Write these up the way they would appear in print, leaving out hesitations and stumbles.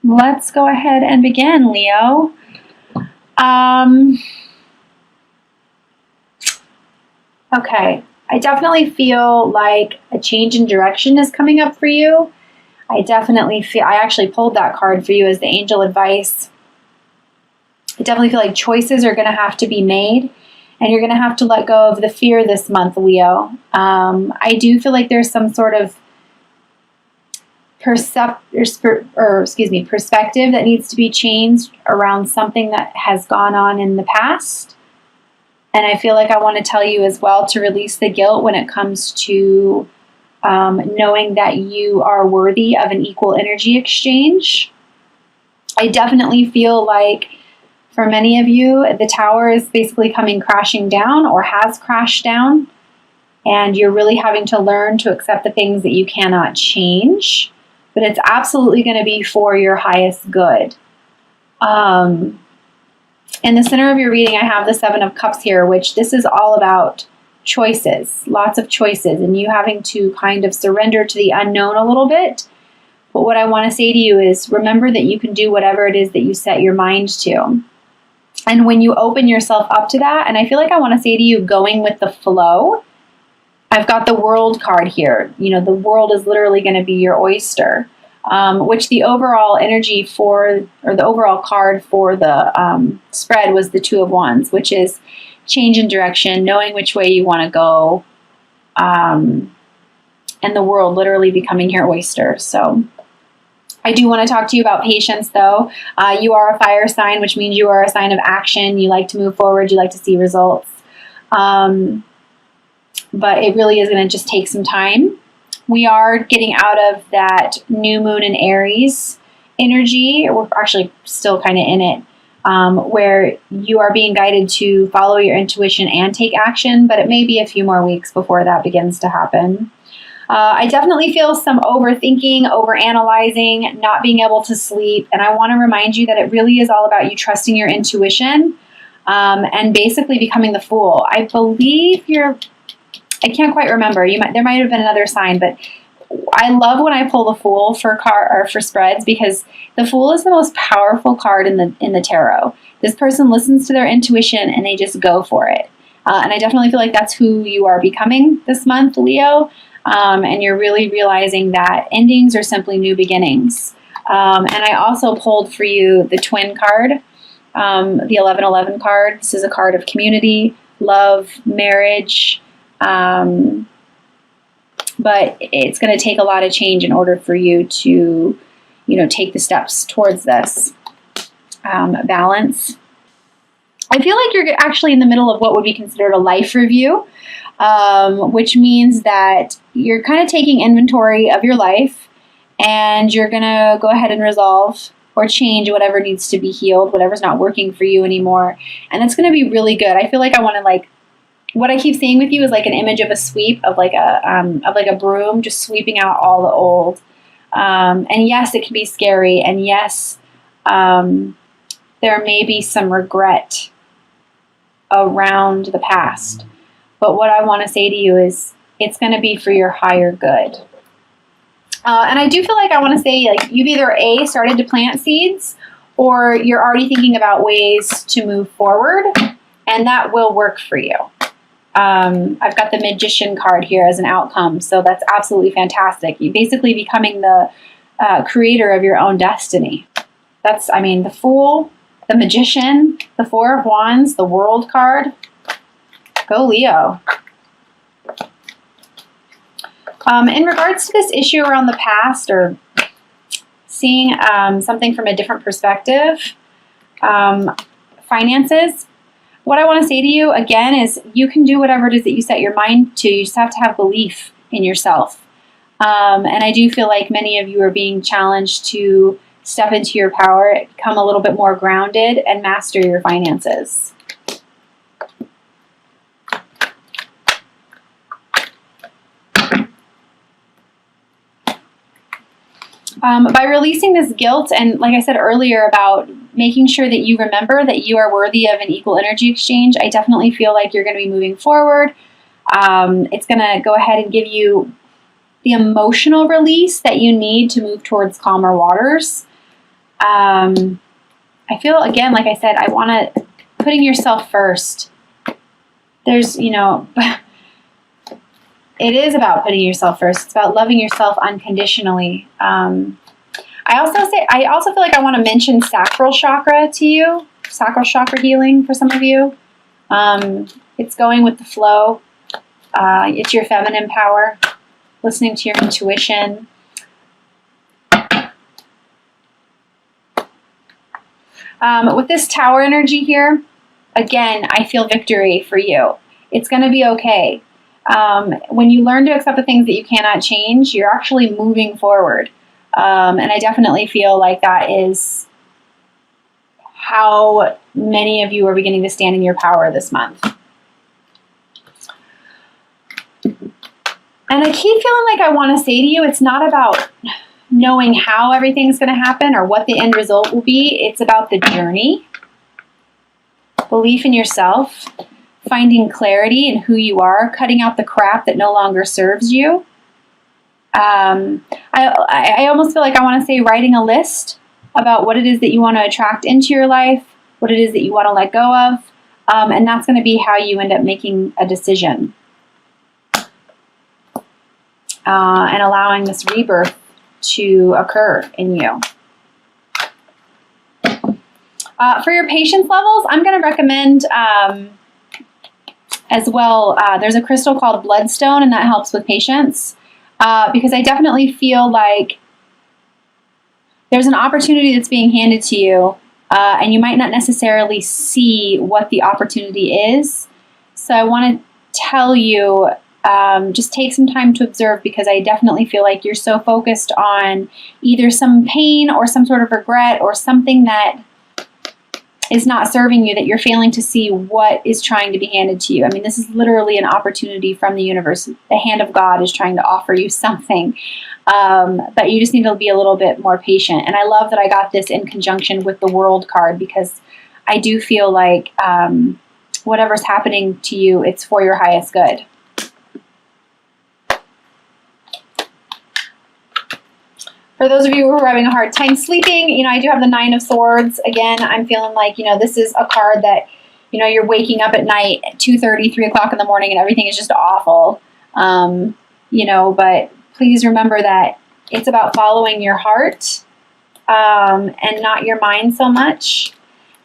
Let's go ahead and begin, Leo. Okay, I definitely feel like a change in direction is coming up for you. I actually pulled that card for you as the angel advice. I definitely feel like choices are going to have to be made, and you're going to have to let go of the fear this month, Leo. I do feel like there's some sort of perspective that needs to be changed around something that has gone on in the past. And I feel like I want to tell you as well to release the guilt when it comes to knowing that you are worthy of an equal energy exchange. I definitely feel like for many of you, the tower is basically coming crashing down or has crashed down, and you're really having to learn to accept the things that you cannot change, but it's absolutely going to be for your highest good. In the center of your reading, I have the Seven of Cups here, which this is all about choices, lots of choices, and you having to kind of surrender to the unknown a little bit. But what I want to say to you is remember that you can do whatever it is that you set your mind to. And when you open yourself up to that, and I feel like I want to say to you, going with the flow, I've got the World card here. You know, the world is literally going to be your oyster, which the overall energy the overall card for the spread was the Two of Wands, which is change in direction, knowing which way you want to go, and the world literally becoming your oyster. So I do want to talk to you about patience, though. You are a fire sign, which means you are a sign of action. You like to move forward. You like to see results. But it really is going to just take some time. We are getting out of that new moon in Aries energy. We're actually still kind of in it, where you are being guided to follow your intuition and take action, but it may be a few more weeks before that begins to happen. I definitely feel some overthinking, overanalyzing, not being able to sleep. And I want to remind you that it really is all about you trusting your intuition and basically becoming the fool. I believe I can't quite remember. There might have been another sign, but I love when I pull the Fool for spreads, because the Fool is the most powerful card in the tarot. This person listens to their intuition and they just go for it. And I definitely feel like that's who you are becoming this month, Leo. And you're really realizing that endings are simply new beginnings. And I also pulled for you the Twin card, the 1111 card. This is a card of community, love, marriage. But it's going to take a lot of change in order for you to, take the steps towards this balance. I feel like you're actually in the middle of what would be considered a life review, which means that you're kind of taking inventory of your life, and you're going to go ahead and resolve or change whatever needs to be healed, whatever's not working for you anymore. And that's going to be really good. I feel like I want to what I keep seeing with you is like an image of a sweep of like a broom, just sweeping out all the old. And yes, it can be scary. And yes, there may be some regret around the past. But what I want to say to you is it's going to be for your higher good. And I do feel like I want to say, like, you've either A, started to plant seeds, or you're already thinking about ways to move forward, and that will work for you. I've got the Magician card here as an outcome, so that's absolutely fantastic. You're basically becoming the creator of your own destiny. The Fool, the Magician, the Four of Wands, the World card. Go Leo. In regards to this issue around the past, or seeing something from a different perspective, finances, what I want to say to you again is you can do whatever it is that you set your mind to. You just have to have belief in yourself. And I do feel like many of you are being challenged to step into your power, become a little bit more grounded, and master your finances. By releasing this guilt, and like I said earlier about making sure that you remember that you are worthy of an equal energy exchange, I definitely feel like you're going to be moving forward. It's going to go ahead and give you the emotional release that you need to move towards calmer waters. I feel, again, like I said, I want to, putting yourself first. There's, it is about putting yourself first. It's about loving yourself unconditionally. I also feel like I want to mention sacral chakra to you, sacral chakra healing for some of you. It's going with the flow. It's your feminine power, listening to your intuition. With this tower energy here, again, I feel victory for you. It's going to be okay. When you learn to accept the things that you cannot change, you're actually moving forward. And I definitely feel like that is how many of you are beginning to stand in your power this month. And I keep feeling like I want to say to you, it's not about knowing how everything's going to happen or what the end result will be. It's about the journey, belief in yourself, finding clarity in who you are, cutting out the crap that no longer serves you. I almost feel like I want to say writing a list about what it is that you want to attract into your life, what it is that you want to let go of, and that's going to be how you end up making a decision. And allowing this rebirth to occur in you. For your patience levels, I'm going to recommend as well, there's a crystal called bloodstone, and that helps with patience. Because I definitely feel like there's an opportunity that's being handed to you, and you might not necessarily see what the opportunity is. So I want to tell you, just take some time to observe, because I definitely feel like you're so focused on either some pain or some sort of regret or something that is not serving you that you're failing to see what is trying to be handed to you. I mean, this is literally an opportunity from the universe. The hand of God is trying to offer you something, but you just need to be a little bit more patient. And I love that I got this in conjunction with the World card, because I do feel like whatever's happening to you, it's for your highest good. For those of you who are having a hard time sleeping, I do have the 9 of Swords. Again, I'm feeling like, this is a card that, you're waking up at night at 2:30, 3 o'clock in the morning, and everything is just awful. But please remember that it's about following your heart and not your mind so much.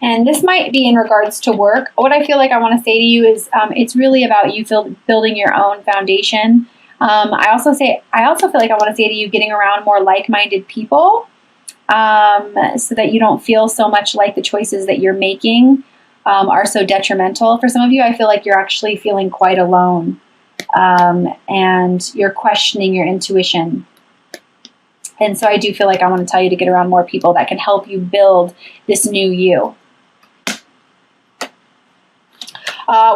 And this might be in regards to work. What I feel like I want to say to you is it's really about you building your own foundation. I also feel like I want to say to you, getting around more like-minded people, so that you don't feel so much like the choices that you're making are so detrimental. For some of you, I feel like you're actually feeling quite alone, and you're questioning your intuition. And so I do feel like I want to tell you to get around more people that can help you build this new you.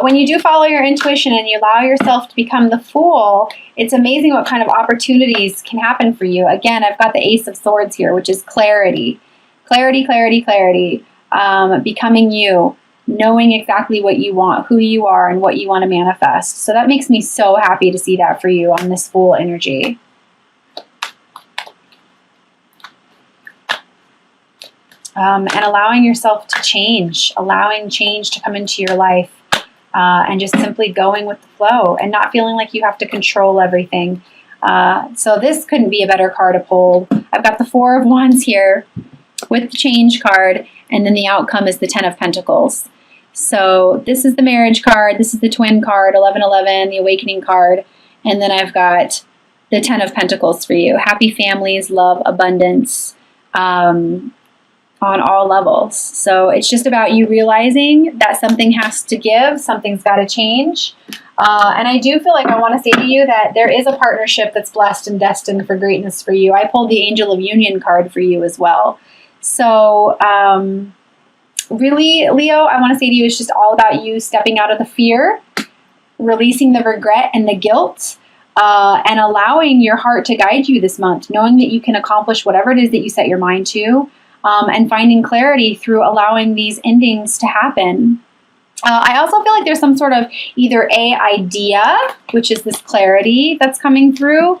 When you do follow your intuition and you allow yourself to become the Fool, it's amazing what kind of opportunities can happen for you. Again, I've got the Ace of Swords here, which is clarity. Clarity, clarity, clarity. Becoming you, knowing exactly what you want, who you are, and what you want to manifest. So that makes me so happy to see that for you on this Fool energy. And allowing yourself to change, allowing change to come into your life. And just simply going with the flow and not feeling like you have to control everything. So this couldn't be a better card to pull. I've got the 4 of Wands here with the Change card, and then the outcome is the 10 of Pentacles. So this is the Marriage card, this is the Twin card, 1111, the Awakening card, and then I've got the 10 of Pentacles for you. Happy families, love, abundance, on all levels. So it's just about you realizing that something has to give, something's got to change. And I do feel like I want to say to you that there is a partnership that's blessed and destined for greatness for you. I pulled the Angel of Union card for you as well. So really, Leo, I want to say to you, it's just all about you stepping out of the fear, releasing the regret and the guilt, and allowing your heart to guide you this month, knowing that you can accomplish whatever it is that you set your mind to. And finding clarity through allowing these endings to happen. I also feel like there's some sort of either idea, which is this clarity that's coming through,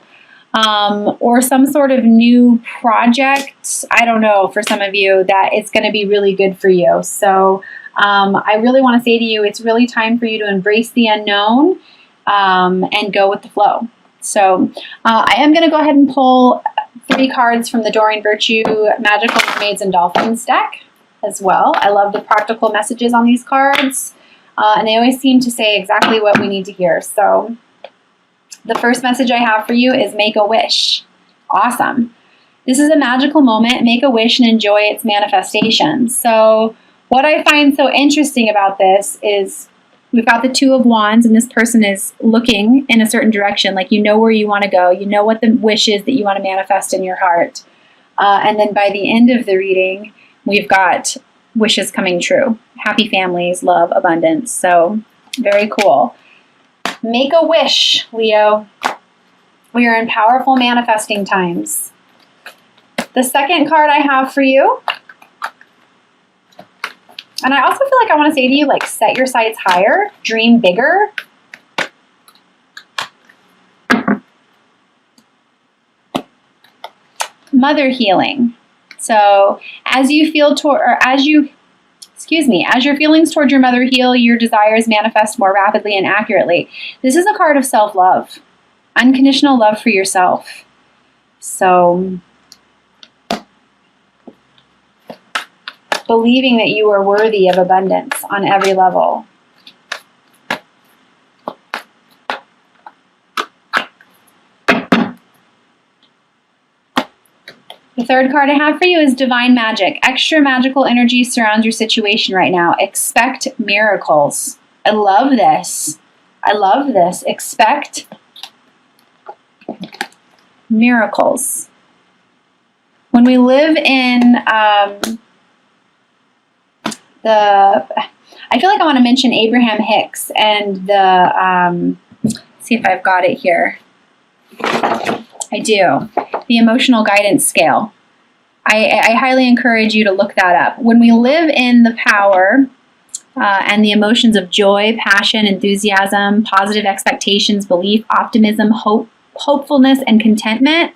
or some sort of new project. I don't know, for some of you, that it's going to be really good for you. So I really want to say to you, it's really time for you to embrace the unknown and go with the flow. So I am going to go ahead and pull 3 cards from the Doreen Virtue Magical Mermaids and Dolphins deck as well. I love the practical messages on these cards, and they always seem to say exactly what we need to hear. So the first message I have for you is make a wish. Awesome. This is a magical moment. Make a wish and enjoy its manifestation. So what I find so interesting about this is we've got the 2 of Wands, and this person is looking in a certain direction, like you know where you want to go. You know what the wish is that you want to manifest in your heart. And then by the end of the reading, we've got wishes coming true. Happy families, love, abundance. So very cool. Make a wish, Leo. We are in powerful manifesting times. The second card I have for you, and I also feel like I want to say to you, like, set your sights higher, dream bigger. Mother healing. So as you feel as your feelings toward your mother heal, your desires manifest more rapidly and accurately. This is a card of self-love, unconditional love for yourself. So believing that you are worthy of abundance on every level. The third card I have for you is Divine Magic. Extra magical energy surrounds your situation right now. Expect miracles. I love this. I love this. Expect miracles. When we live in I feel like I want to mention Abraham Hicks and see if I've got it here. I do. The emotional guidance scale. I highly encourage you to look that up. When we live in the power and the emotions of joy, passion, enthusiasm, positive expectations, belief, optimism, hopefulness, and contentment,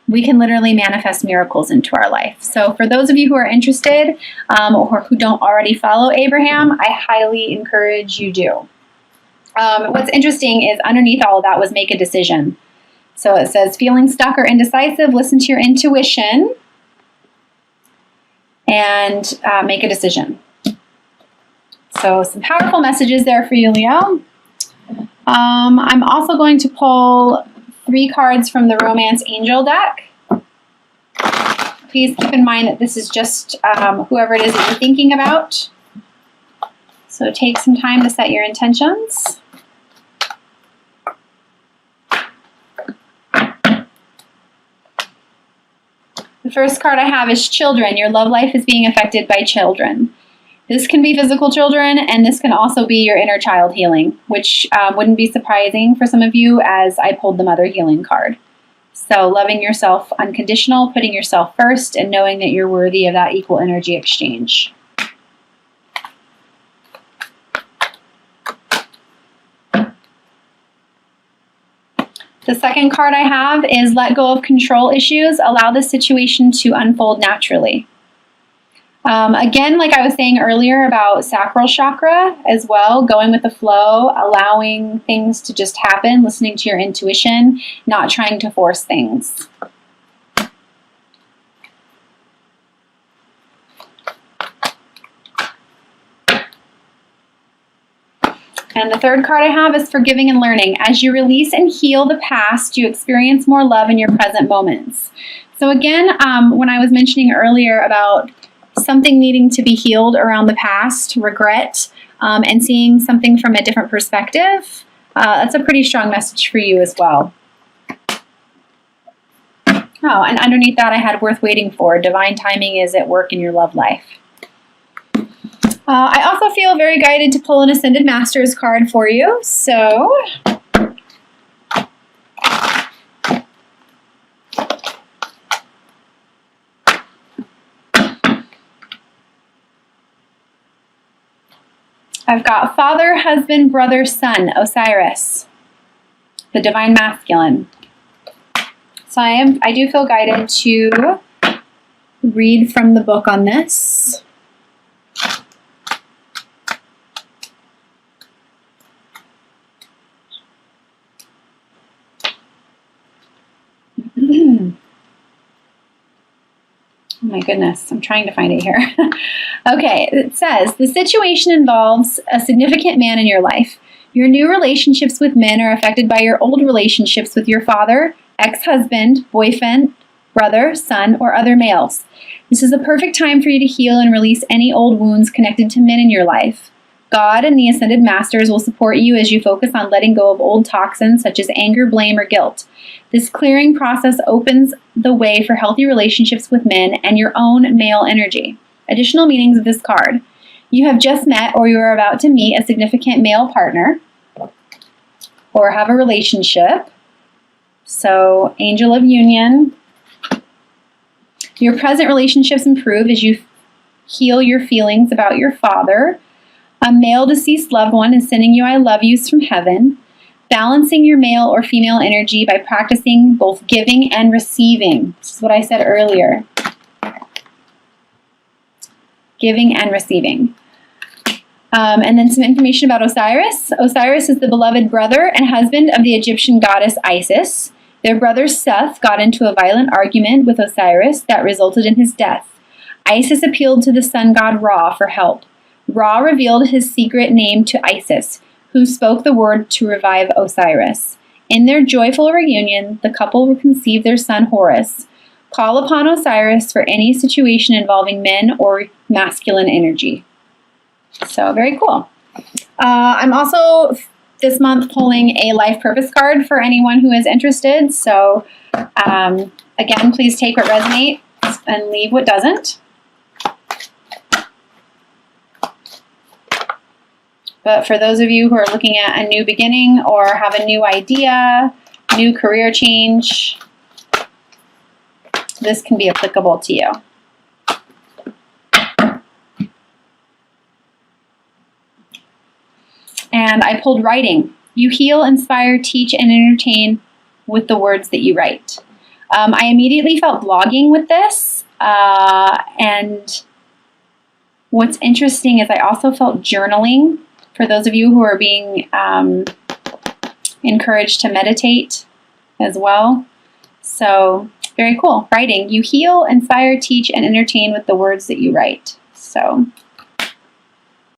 we can literally manifest miracles into our life. So for those of you who are interested or who don't already follow Abraham, I highly encourage you do. What's interesting is underneath all of that was make a decision. So it says, feeling stuck or indecisive, listen to your intuition and make a decision. So some powerful messages there for you, Leo. I'm also going to pull 3 cards from the Romance Angel deck. Please keep in mind that this is just whoever it is that you're thinking about. So take some time to set your intentions. The first card I have is children. Your love life is being affected by children. This can be physical children, and this can also be your inner child healing, which wouldn't be surprising for some of you as I pulled the mother healing card. So loving yourself unconditional, putting yourself first, and knowing that you're worthy of that equal energy exchange. The second card I have is let go of control issues. Allow the situation to unfold naturally. Again, like I was saying earlier about sacral chakra as well, going with the flow, allowing things to just happen, listening to your intuition, not trying to force things. And the third card I have is forgiving and learning. As you release and heal the past, you experience more love in your present moments. So again, when I was mentioning earlier about something needing to be healed around the past, regret, and seeing something from a different perspective, that's a pretty strong message for you as well. Oh, and underneath that I had worth waiting for. Divine timing is at work in your love life. I also feel very guided to pull an Ascended Masters card for you. So I've got Father, Husband, Brother, Son, Osiris, the Divine Masculine. So I do feel guided to read from the book on this. Oh my goodness, I'm trying to find it here. Okay, it says, the situation involves a significant man in your life. Your new relationships with men are affected by your old relationships with your father, ex-husband, boyfriend, brother, son, or other males. This is a perfect time for you to heal and release any old wounds connected to men in your life. God and the Ascended Masters will support you as you focus on letting go of old toxins such as anger, blame, or guilt. This clearing process opens the way for healthy relationships with men and your own male energy. Additional meanings of this card. You have just met or you are about to meet a significant male partner or have a relationship. So, Angel of Union. Your present relationships improve as you heal your feelings about your father. A male deceased loved one is sending you I love yous from heaven. Balancing your male or female energy by practicing both giving and receiving. This is what I said earlier. Giving and receiving. And then some information about Osiris. Osiris is the beloved brother and husband of the Egyptian goddess Isis. Their brother Seth got into a violent argument with Osiris that resulted in his death. Isis appealed to the sun god Ra for help. Ra revealed his secret name to Isis, who spoke the word to revive Osiris. In their joyful reunion, the couple will conceive their son Horus. Call upon Osiris for any situation involving men or masculine energy. So, very cool. I'm also this month pulling a life purpose card for anyone who is interested. So, again, please take what resonates and leave what doesn't. But for those of you who are looking at a new beginning or have a new idea, new career change, this can be applicable to you. And I pulled writing. You heal, inspire, teach, and entertain with the words that you write. I immediately felt blogging with this. And what's interesting is I also felt journaling. For those of you who are being encouraged to meditate as well. So, very cool. Writing. You heal, inspire, teach, and entertain with the words that you write. So,